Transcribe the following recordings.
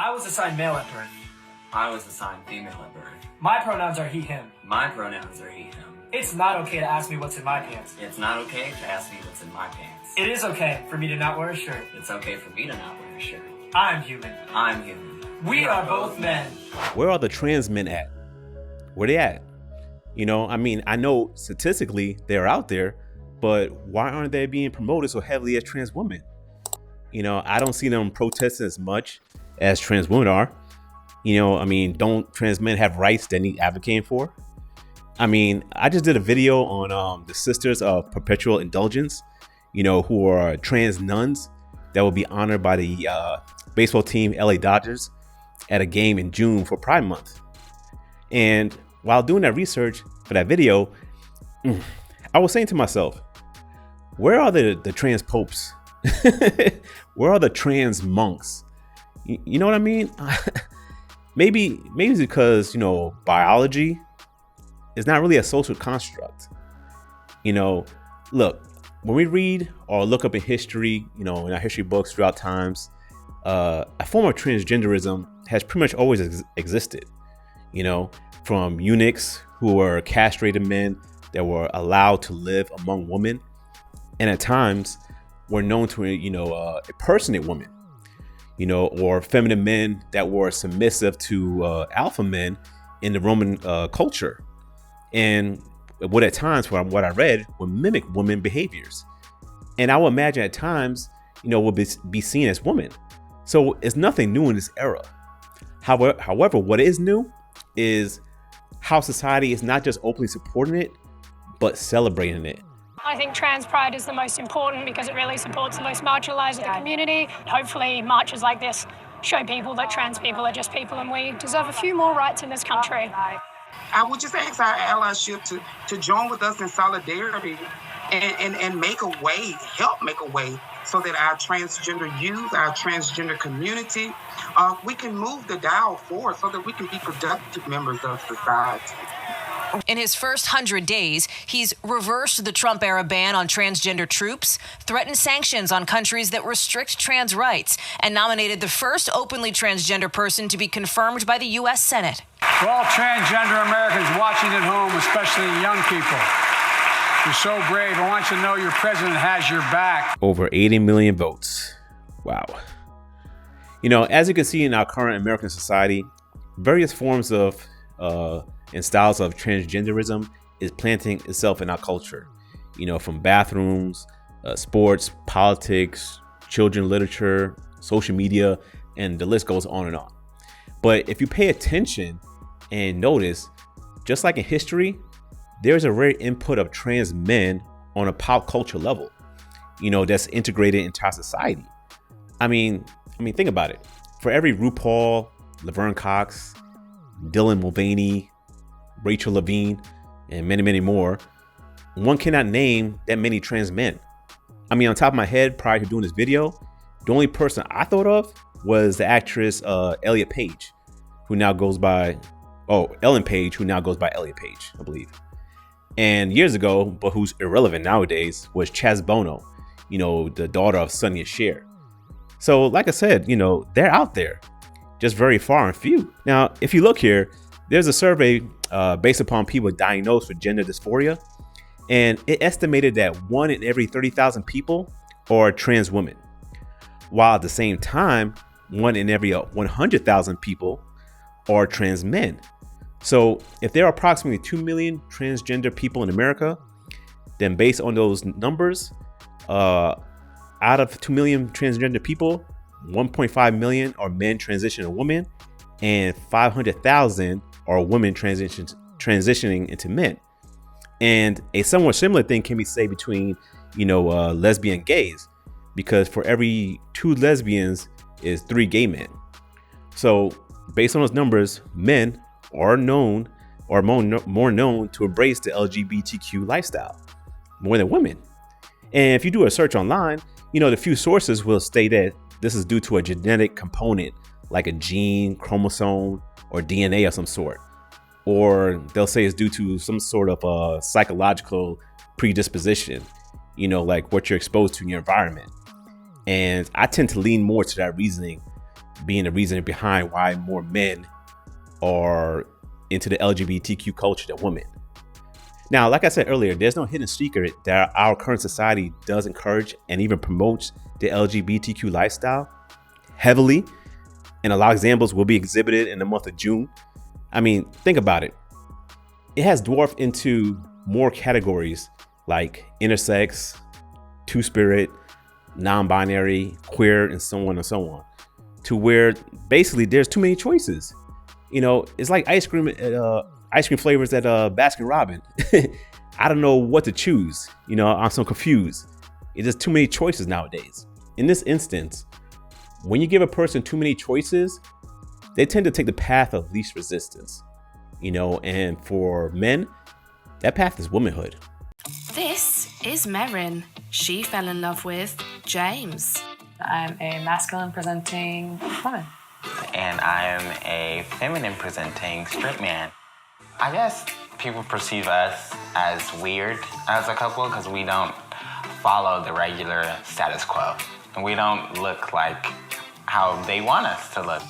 I was assigned male at birth. I was assigned female at birth. My pronouns are he, him. My pronouns are he, him. It's not okay to ask me what's in my pants. It's not okay to ask me what's in my pants. It is okay for me to not wear a shirt. It's okay for me to not wear a shirt. I'm human. I'm human. We are both men. Where are the trans men at? Where they at? You know, I mean, I know statistically they're out there, but why aren't they being promoted so heavily as trans women? You know, I don't see them protesting as much as trans women are. You know, I mean, don't trans men have rights that need advocating for? I mean, I just did a video on the Sisters of Perpetual Indulgence, you know, who are trans nuns that will be honored by the baseball team LA Dodgers at a game in June for Pride Month. And while doing that research for that video, I was saying to myself, where are the trans popes? Where are the trans monks? You know what I mean? Maybe it's because, you know, biology is not really a social construct. You know, look, when we read or look up in history, you know, in our history books throughout times, a form of transgenderism has pretty much always existed. You know, from eunuchs who were castrated men that were allowed to live among women, and at times were known to, you know, impersonate women, you know, or feminine men that were submissive to alpha men in the Roman culture, and would at times, from what I read, would mimic women behaviors. And I would imagine at times, you know, would be seen as women. So it's nothing new in this era. However, what is new is how society is not just openly supporting it, but celebrating it. I think trans pride is the most important because it really supports the most marginalised of the community. Hopefully marches like this show people that trans people are just people and we deserve a few more rights in this country. I would just ask our allyship to join with us in solidarity and make a way, help make a way so that our transgender youth, our transgender community, we can move the dial forward so that we can be productive members of society. In his first 100 days, he's reversed the Trump-era ban on transgender troops, threatened sanctions on countries that restrict trans rights, and nominated the first openly transgender person to be confirmed by the U.S. Senate. For all transgender Americans watching at home, especially young people, you're so brave. I want you to know your president has your back. Over 80 million votes. Wow. You know, as you can see in our current American society, various forms of and styles of transgenderism is planting itself in our culture. You know, from bathrooms, sports, politics, children literature, social media, and the list goes on and on. But if you pay attention and notice, just like in history, there's a rare input of trans men on a pop culture level, you know, that's integrated into our society. I mean, think about it. For every RuPaul, Laverne Cox, Dylan Mulvaney, Rachel Levine, and many, many more, one cannot name that many trans men. I mean, on top of my head, prior to doing this video, the only person I thought of was the actress Elliot Page, who now goes by, Ellen Page, who now goes by Elliot Page, I believe. And years ago, but who's irrelevant nowadays, was Chaz Bono, you know, the daughter of Sonny and Cher. So like I said, you know, they're out there, just very far and few. Now, if you look here, there's a survey based upon people diagnosed with gender dysphoria, and it estimated that 1 in every 30,000 people are trans women, while at the same time, 1 in every 100,000 people are trans men. So if there are approximately 2 million transgender people in America, then based on those numbers, out of 2 million transgender people, 1.5 million are men transitioning to women, and 500,000 are women transitioning into men. And a somewhat similar thing can be said between, you know, lesbian gays, because for every 2 lesbians is 3 gay men. So based on those numbers, men are known or more known to embrace the LGBTQ lifestyle more than women. And if you do a search online, you know, the few sources will state that this is due to a genetic component like a gene, chromosome, or DNA of some sort. Or they'll say it's due to some sort of psychological predisposition, you know, like what you're exposed to in your environment. And I tend to lean more to that reasoning being the reason behind why more men are into the LGBTQ culture than women. Now, like I said earlier, there's no hidden secret that our current society does encourage and even promotes the LGBTQ lifestyle heavily. And a lot of examples will be exhibited in the month of June. I mean, think about it. It has dwarfed into more categories like intersex, two-spirit, non-binary, queer, and so on and so on, to where basically there's too many choices. You know, it's like ice cream flavors at Baskin Robbins. I don't know what to choose. You know, I'm so confused. It's just too many choices nowadays. In this instance, when you give a person too many choices, they tend to take the path of least resistance. You know, and for men, that path is womanhood. This is Merrin. She fell in love with James. I'm a masculine presenting woman. And I'm a feminine presenting straight man. I guess people perceive us as weird as a couple because we don't follow the regular status quo. And we don't look like how they want us to look.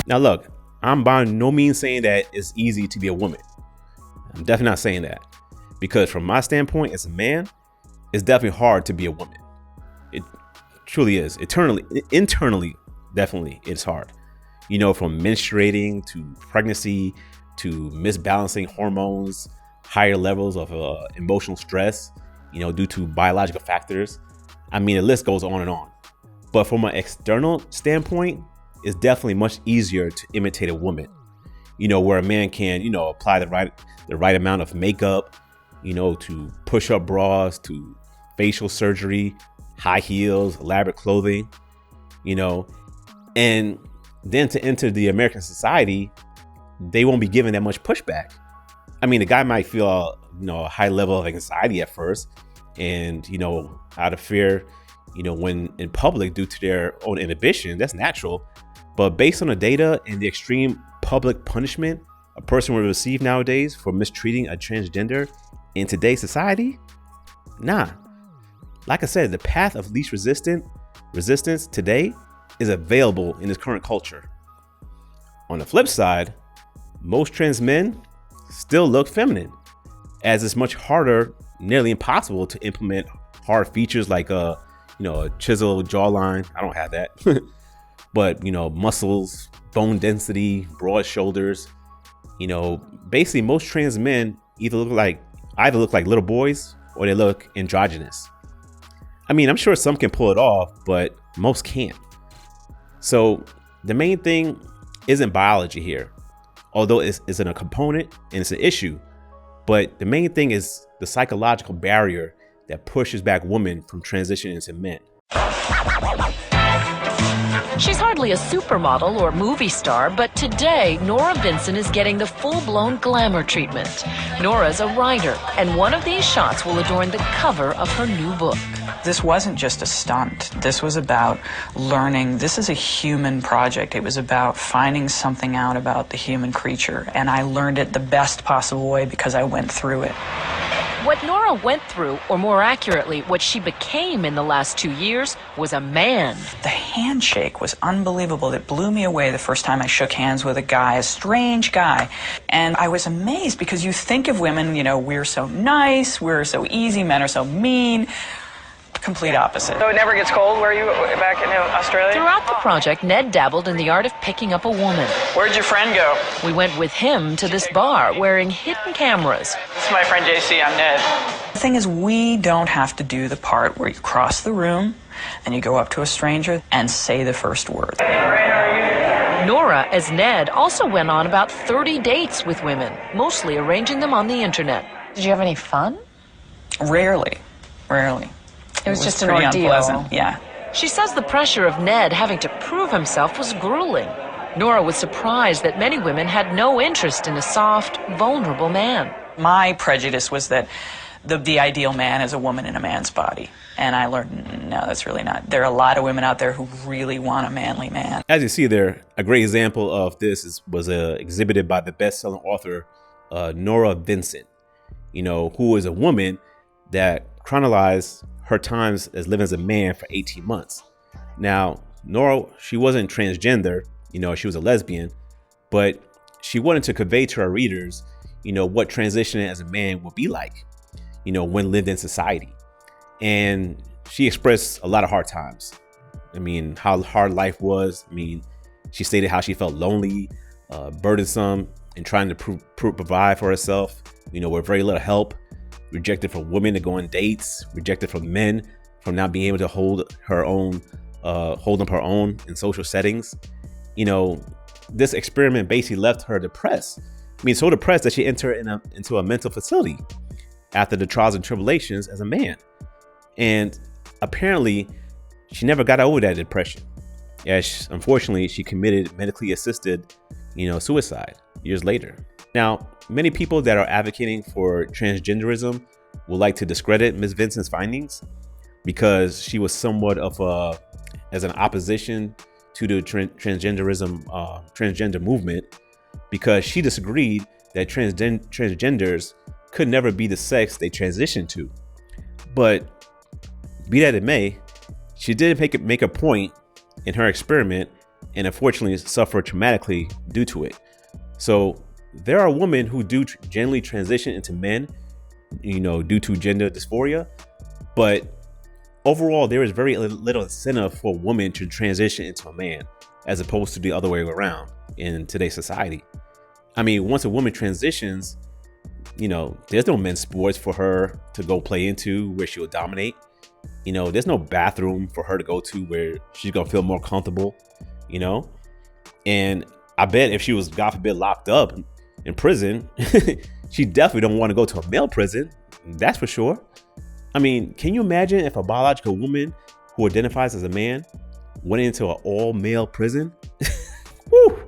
Now, look, I'm by no means saying that it's easy to be a woman. I'm definitely not saying that, because from my standpoint as a man, it's definitely hard to be a woman. It truly is. Internally, definitely, it's hard. You know, from menstruating to pregnancy to misbalancing hormones, higher levels of emotional stress, you know, due to biological factors. I mean, the list goes on and on. But from an external standpoint, it's definitely much easier to imitate a woman, you know, where a man can, you know, apply the right amount of makeup, you know, to push-up bras, to facial surgery, high heels, elaborate clothing, you know, and then to enter the American society, they won't be given that much pushback. I mean, the guy might feel, you know, a high level of anxiety at first, and, you know, out of fear, you know, when in public due to their own inhibition, that's natural. But based on the data and the extreme public punishment a person will receive nowadays for mistreating a transgender in today's society, nah. Like I said, the path of least resistance today is available in this current culture. On the flip side, most trans men still look feminine, as it's much harder, nearly impossible, to implement hard features like a chiseled jawline. I don't have that. But, you know, muscles, bone density, broad shoulders. You know, basically most trans men either look like little boys or they look androgynous. I mean, I'm sure some can pull it off, but most can't. So the main thing isn't biology here, although it's a component and it's an issue. But the main thing is the psychological barrier that pushes back women from transitioning into men. She's hardly a supermodel or movie star, but today, Nora Vinson is getting the full-blown glamour treatment. Nora's a writer, and one of these shots will adorn the cover of her new book. This wasn't just a stunt. This was about learning. This is a human project. It was about finding something out about the human creature, and I learned it the best possible way because I went through it. What Nora went through, or more accurately, what she became in the last 2 years, was a man. The handshake was unbelievable. It blew me away the first time I shook hands with a guy, a strange guy. And I was amazed because you think of women, you know, we're so nice, we're so easy, men are so mean. Complete opposite. So it never gets cold where you back in Australia? Throughout the project, Ned dabbled in the art of picking up a woman. Where'd your friend go? We went with him to this bar wearing hidden cameras. This is my friend JC, I'm Ned. The thing is, we don't have to do the part where you cross the room and you go up to a stranger and say the first word. Hey, Ray, how are you? Nora, as Ned, also went on about 30 dates with women, mostly arranging them on the internet. Did you have any fun? Rarely. It was just an pretty ordeal. Unpleasant. Yeah. She says the pressure of Ned having to prove himself was grueling. Nora was surprised that many women had no interest in a soft, vulnerable man. My prejudice was that the ideal man is a woman in a man's body. And I learned, no, that's really not. There are a lot of women out there who really want a manly man. As you see there, a great example of this was exhibited by the best-selling author, Nora Vincent, who is a woman that chronicled her times as living as a man for 18 months. Now, Nora, she wasn't transgender, she was a lesbian, but she wanted to convey to her readers, what transitioning as a man would be like, when lived in society. And she expressed a lot of hard times. How hard life was. She stated how she felt lonely, burdensome, and trying to provide for herself, with very little help, rejected from women to go on dates, rejected from men from not being able to hold up her own in social settings. This experiment basically left her depressed. So depressed that she entered into a mental facility after the trials and tribulations as a man. And apparently, she never got over that depression. Unfortunately, she committed medically assisted, suicide years later. Now, many people that are advocating for transgenderism would like to discredit Ms. Vincent's findings because she was somewhat of as an opposition to the transgender movement, because she disagreed that transgenders could never be the sex they transitioned to. But be that it may, she did make a point in her experiment and unfortunately suffered traumatically due to it. So there are women who do generally transition into men, due to gender dysphoria, but overall there is very little incentive for a woman to transition into a man as opposed to the other way around in today's society. Once a woman transitions, there's no men's sports for her to go play into where she'll dominate. There's no bathroom for her to go to where she's gonna feel more comfortable, and I bet if she was, God forbid, locked up in prison, she definitely don't want to go to a male prison. That's for sure. Can you imagine if a biological woman who identifies as a man went into an all-male prison? Woo,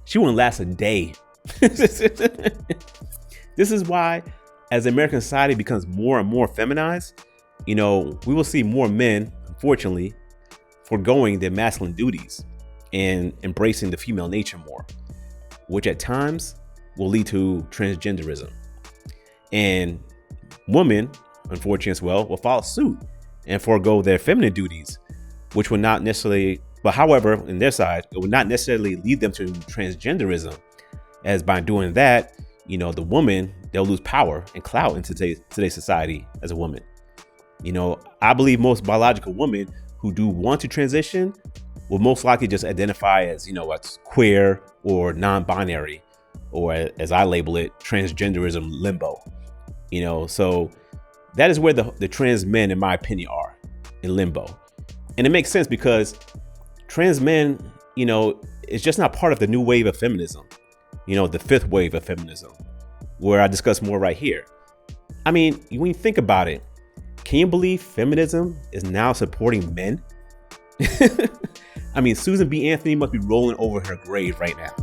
she wouldn't last a day. This is why, as American society becomes more and more feminized, we will see more men, unfortunately, foregoing their masculine duties and embracing the female nature more, which at times will lead to transgenderism. And women, unfortunately as well, will follow suit and forego their feminine duties, which would not necessarily, but however, in their side, it would not necessarily lead them to transgenderism, as by doing that, the woman, they'll lose power and clout in today's society as a woman. I believe most biological women who do want to transition will most likely just identify as, what's queer or non-binary, or as I label it, transgenderism limbo. So that is where the trans men, in my opinion, are, in limbo. And it makes sense because trans men, it's just not part of the new wave of feminism, the fifth wave of feminism, where I discuss more right here. When you think about it, can you believe feminism is now supporting men? Susan B. Anthony must be rolling over her grave right now.